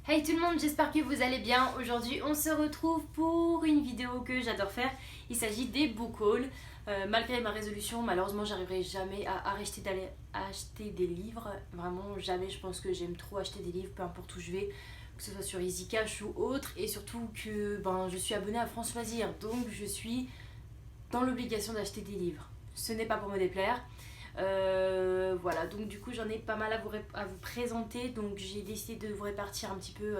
Hey tout le monde, j'espère que vous allez bien. Aujourd'hui on se retrouve pour une vidéo que j'adore faire. Il s'agit des book hauls. Malgré ma résolution, malheureusement j'arriverai jamais à arrêter d'aller acheter des livres. Vraiment jamais, je pense que j'aime trop acheter des livres, peu importe où je vais, que ce soit sur EasyCash ou autre. Et surtout que je suis abonnée à France Loisirs, donc je suis dans l'obligation d'acheter des livres. Ce n'est pas pour me déplaire. Voilà, donc du coup j'en ai pas mal à vous présenter, donc j'ai décidé de vous répartir un petit peu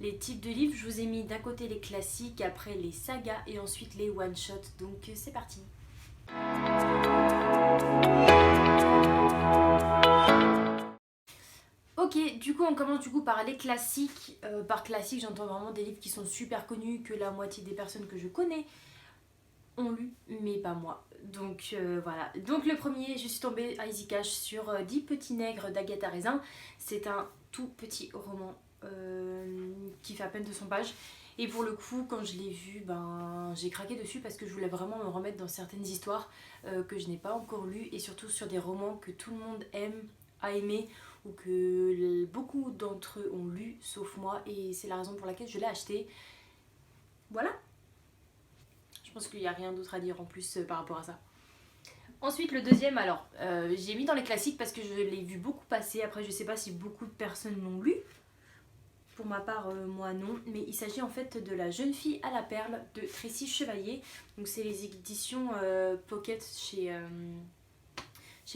les types de livres. Je vous ai mis d'un côté les classiques, après les sagas et ensuite les one-shots, donc c'est parti. Ok, du coup on commence par les classiques. Par classique j'entends vraiment des livres qui sont super connus, que la moitié des personnes que je connais ont lu, mais pas moi. Donc voilà. Donc le premier, je suis tombée à EasyCash sur 10 petits nègres d'Agatha Raisin. C'est un tout petit roman qui fait à peine 200 pages. Et pour le coup, quand je l'ai vu, j'ai craqué dessus parce que je voulais vraiment me remettre dans certaines histoires que je n'ai pas encore lues et surtout sur des romans que tout le monde a aimé ou que beaucoup d'entre eux ont lu sauf moi, et c'est la raison pour laquelle je l'ai acheté. Voilà. Je pense qu'il n'y a rien d'autre à dire en plus par rapport à ça. Ensuite, le deuxième, alors, j'ai mis dans les classiques parce que je l'ai vu beaucoup passer. Après, je sais pas si beaucoup de personnes l'ont lu. Pour ma part, moi non. Mais il s'agit en fait de La jeune fille à la perle de Tracy Chevalier. Donc, c'est les éditions Pocket chez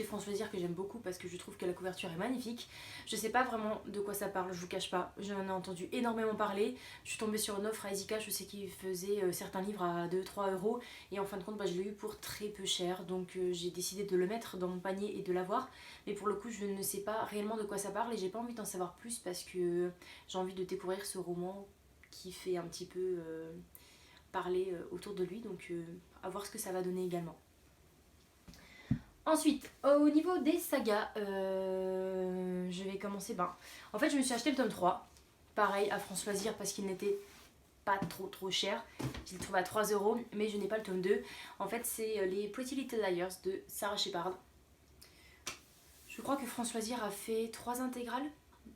France Loisirs, que j'aime beaucoup parce que je trouve que la couverture est magnifique. Je sais pas vraiment de quoi ça parle, je vous cache pas. J'en ai entendu énormément parler. Je suis tombée sur une offre à EasyCash, je sais qu'ils faisaient certains livres à 2-3 euros. Et en fin de compte, je l'ai eu pour très peu cher. Donc j'ai décidé de le mettre dans mon panier et de l'avoir. Mais pour le coup, je ne sais pas réellement de quoi ça parle et j'ai pas envie d'en savoir plus parce que j'ai envie de découvrir ce roman qui fait un petit peu parler autour de lui. Donc à voir ce que ça va donner également. Ensuite, au niveau des sagas, je vais commencer. En fait, je me suis acheté le tome 3, pareil à France Loisirs parce qu'il n'était pas trop cher. Je l'ai trouvé à 3 euros, mais je n'ai pas le tome 2. En fait, c'est les Pretty Little Liars de Sarah Shepard. Je crois que France Loisirs a fait 3 intégrales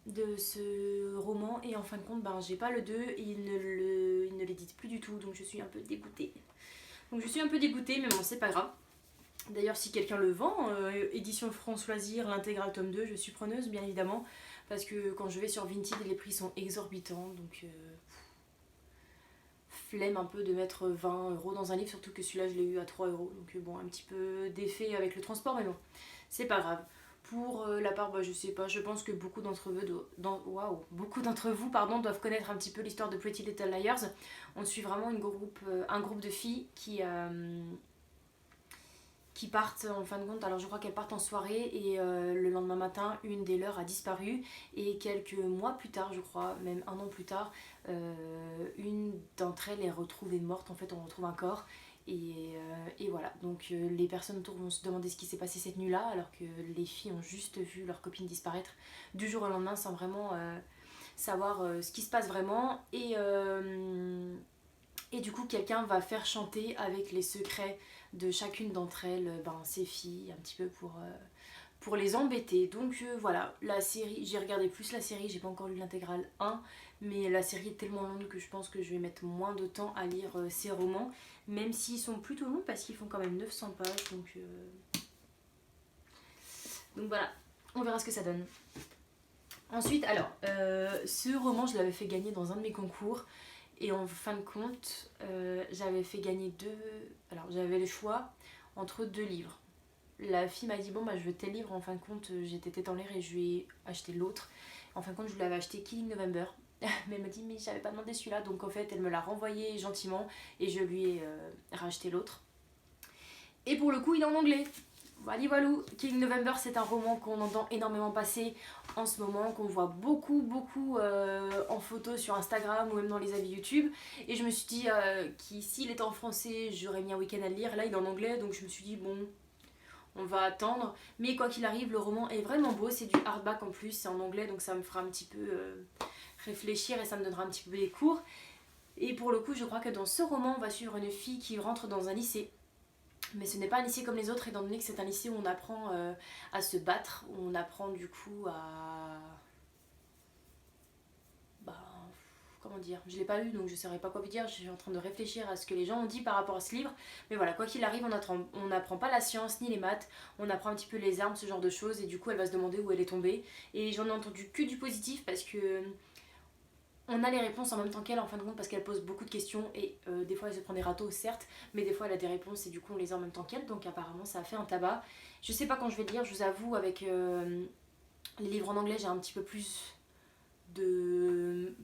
de ce roman et en fin de compte, j'ai pas le 2 et il ne l'édite plus du tout, donc je suis un peu dégoûtée. Mais bon, c'est pas grave. D'ailleurs, si quelqu'un le vend, édition France Loisirs, l'intégrale tome 2, je suis preneuse, bien évidemment. Parce que quand je vais sur Vinted, les prix sont exorbitants. Donc, flemme un peu de mettre 20 euros dans un livre. Surtout que celui-là, je l'ai eu à 3 euros. Donc, bon, un petit peu d'effet avec le transport, mais bon, c'est pas grave. Pour la part, je sais pas, je pense que beaucoup d'entre vous doivent connaître un petit peu l'histoire de Pretty Little Liars. On suit vraiment un groupe de filles qui partent en fin de compte. Alors je crois qu'elles partent en soirée et le lendemain matin, une des leurs a disparu. Et quelques mois plus tard, je crois, même un an plus tard, une d'entre elles est retrouvée morte. En fait, on retrouve un corps. Et voilà, donc les personnes autour vont se demander ce qui s'est passé cette nuit-là, alors que les filles ont juste vu leur copine disparaître du jour au lendemain sans vraiment savoir ce qui se passe vraiment. Et du coup, quelqu'un va faire chanter avec les secrets de chacune d'entre elles ses filles, un petit peu pour les embêter. Donc voilà, la série, j'ai regardé plus la série, j'ai pas encore lu l'intégrale 1, mais la série est tellement longue que je pense que je vais mettre moins de temps à lire ces romans, même s'ils sont plutôt longs parce qu'ils font quand même 900 pages. Donc voilà, on verra ce que ça donne. Ensuite, alors, ce roman, je l'avais fait gagner dans un de mes concours. Et en fin de compte, j'avais fait gagner Alors j'avais le choix entre 2 livres. La fille m'a dit bon je veux tel livre. En fin de compte, j'étais tête en l'air et je lui ai acheté l'autre. En fin de compte, je lui avais acheté Killing November. Mais elle m'a dit mais j'avais pas demandé celui-là. Donc en fait, elle me l'a renvoyé gentiment et je lui ai racheté l'autre. Et pour le coup, il est en anglais. Voilà, Killing November, c'est un roman qu'on entend énormément passer en ce moment, qu'on voit beaucoup en photo sur Instagram ou même dans les avis YouTube. Et je me suis dit s'il était en français, j'aurais mis un week-end à le lire. Là, il est en anglais, donc je me suis dit bon, on va attendre. Mais quoi qu'il arrive, le roman est vraiment beau. C'est du hardback en plus, c'est en anglais, donc ça me fera un petit peu réfléchir et ça me donnera un petit peu des cours. Et pour le coup, je crois que dans ce roman, on va suivre une fille qui rentre dans un lycée. Mais ce n'est pas un lycée comme les autres, étant donné que c'est un lycée où on apprend à se battre, où on apprend du coup à comment dire, je l'ai pas lu donc je saurais pas quoi vous dire, je suis en train de réfléchir à ce que les gens ont dit par rapport à ce livre, mais voilà, quoi qu'il arrive, on n'apprend pas la science ni les maths, on apprend un petit peu les armes, ce genre de choses, et du coup elle va se demander où elle est tombée, et j'en ai entendu que du positif parce que on a les réponses en même temps qu'elle en fin de compte parce qu'elle pose beaucoup de questions et des fois elle se prend des râteaux certes, mais des fois elle a des réponses et du coup on les a en même temps qu'elle, donc apparemment ça a fait un tabac. Je sais pas quand je vais le lire, je vous avoue, avec les livres en anglais j'ai un petit peu plus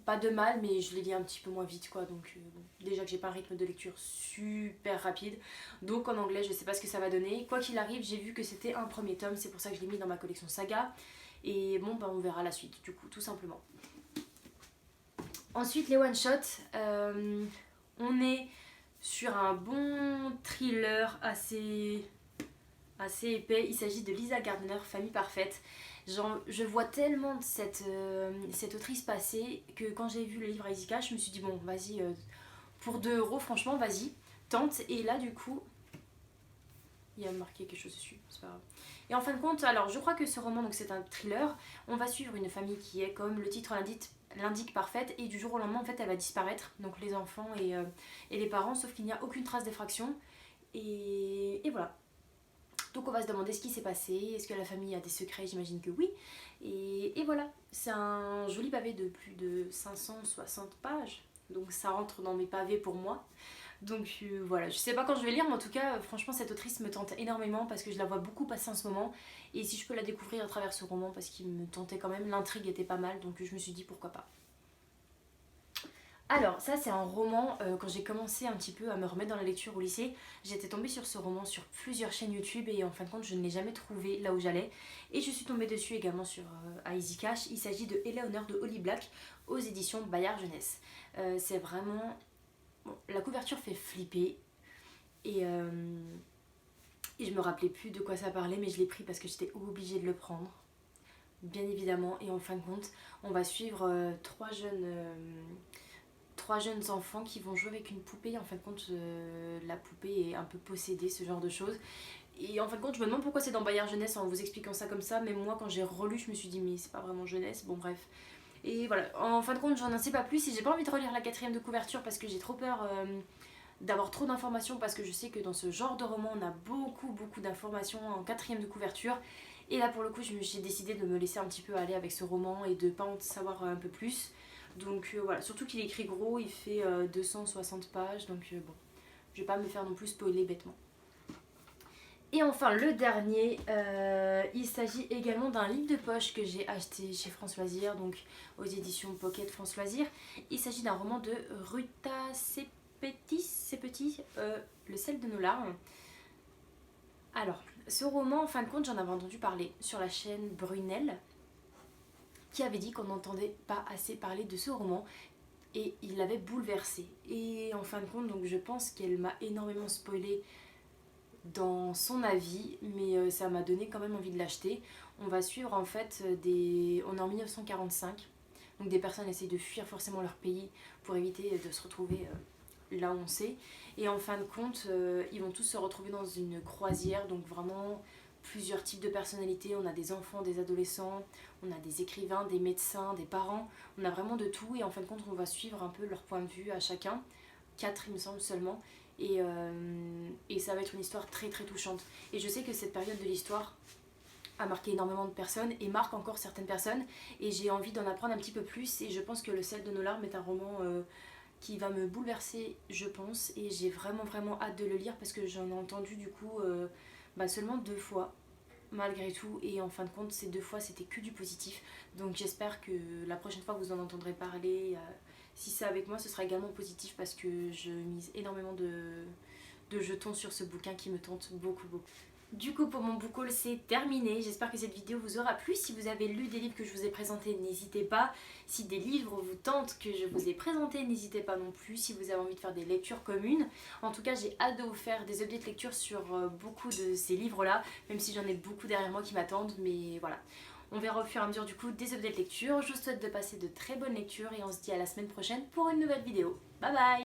pas de mal, mais je les lis un petit peu moins vite quoi, donc bon. Déjà que j'ai pas un rythme de lecture super rapide, donc en anglais je sais pas ce que ça va donner. Quoi qu'il arrive, j'ai vu que c'était un premier tome, c'est pour ça que je l'ai mis dans ma collection saga, et bon bah on verra la suite du coup tout simplement. Ensuite les one shot, on est sur un bon thriller assez épais. Il s'agit de Lisa Gardner, Famille Parfaite. Je vois tellement cette autrice passer que quand j'ai vu le livre à Easy Cash, je me suis dit bon vas-y, pour 2 € franchement vas-y, tente. Et là du coup, il y a marqué quelque chose dessus, c'est pas grave. Et en fin de compte, alors je crois que ce roman, donc c'est un thriller, on va suivre une famille qui est, comme le titre l'indique, parfaite, et du jour au lendemain en fait elle va disparaître, donc les enfants et les parents, sauf qu'il n'y a aucune trace d'effraction, et voilà. Donc on va se demander ce qui s'est passé, est-ce que la famille a des secrets, j'imagine que oui, et voilà, c'est un joli pavé de plus de 560 pages, donc ça rentre dans mes pavés pour moi. Donc voilà, je sais pas quand je vais lire, mais en tout cas, franchement, cette autrice me tente énormément parce que je la vois beaucoup passer en ce moment. Et si je peux la découvrir à travers ce roman, parce qu'il me tentait quand même, l'intrigue était pas mal, donc je me suis dit pourquoi pas. Alors, ça c'est un roman, quand j'ai commencé un petit peu à me remettre dans la lecture au lycée, j'étais tombée sur ce roman sur plusieurs chaînes YouTube et en fin de compte je ne l'ai jamais trouvé là où j'allais. Et je suis tombée dessus également sur Easy Cash. Il s'agit de Eleanor de Holly Black aux éditions Bayard Jeunesse. C'est vraiment... Bon, la couverture fait flipper et je me rappelais plus de quoi ça parlait, mais je l'ai pris parce que j'étais obligée de le prendre, bien évidemment. Et en fin de compte, on va suivre 3 jeunes enfants qui vont jouer avec une poupée. En fin de compte, la poupée est un peu possédée, ce genre de choses. Et en fin de compte, je me demande pourquoi c'est dans Bayard Jeunesse en vous expliquant ça comme ça, mais moi quand j'ai relu, je me suis dit mais c'est pas vraiment jeunesse, bon bref. Et voilà, en fin de compte, j'en sais pas plus et j'ai pas envie de relire la 4ème de couverture parce que j'ai trop peur d'avoir trop d'informations, parce que je sais que dans ce genre de roman, on a beaucoup d'informations en 4ème de couverture. Et là, pour le coup, j'ai décidé de me laisser un petit peu aller avec ce roman et de pas en savoir un peu plus. Donc voilà, surtout qu'il est écrit gros, il fait 260 pages, donc bon, je vais pas me faire non plus spoiler bêtement. Et enfin le dernier, il s'agit également d'un livre de poche que j'ai acheté chez France Loisirs, donc aux éditions Pocket France Loisirs. Il s'agit d'un roman de Ruta Sepetys, Le sel de nos larmes. Alors, ce roman, en fin de compte, j'en avais entendu parler sur la chaîne Brunel, qui avait dit qu'on n'entendait pas assez parler de ce roman et il l'avait bouleversée. Et en fin de compte, donc je pense qu'elle m'a énormément spoilé dans son avis, mais ça m'a donné quand même envie de l'acheter. On va suivre en fait on est en 1945, donc des personnes essayent de fuir forcément leur pays pour éviter de se retrouver là où on sait. Et en fin de compte, ils vont tous se retrouver dans une croisière, donc vraiment plusieurs types de personnalités. On a des enfants, des adolescents, on a des écrivains, des médecins, des parents, on a vraiment de tout. Et en fin de compte, on va suivre un peu leur point de vue à chacun, 4 il me semble seulement. Et ça va être une histoire très touchante. Et je sais que cette période de l'histoire a marqué énormément de personnes et marque encore certaines personnes. Et j'ai envie d'en apprendre un petit peu plus. Et je pense que Le sel de nos larmes est un roman qui va me bouleverser, je pense. Et j'ai vraiment hâte de le lire parce que j'en ai entendu du coup seulement 2 fois malgré tout. Et en fin de compte, ces 2 fois c'était que du positif. Donc j'espère que la prochaine fois que vous en entendrez parler... si c'est avec moi, ce sera également positif parce que je mise énormément de jetons sur ce bouquin qui me tente beaucoup. Du coup, pour mon book haul, c'est terminé. J'espère que cette vidéo vous aura plu. Si vous avez lu des livres que je vous ai présentés, n'hésitez pas. Si des livres vous tentent que je vous ai présentés, n'hésitez pas non plus. Si vous avez envie de faire des lectures communes. En tout cas, j'ai hâte de vous faire des updates de lecture sur beaucoup de ces livres-là, même si j'en ai beaucoup derrière moi qui m'attendent. Mais voilà. On verra au fur et à mesure du coup des updates lecture. Je vous souhaite de passer de très bonnes lectures et on se dit à la semaine prochaine pour une nouvelle vidéo. Bye bye!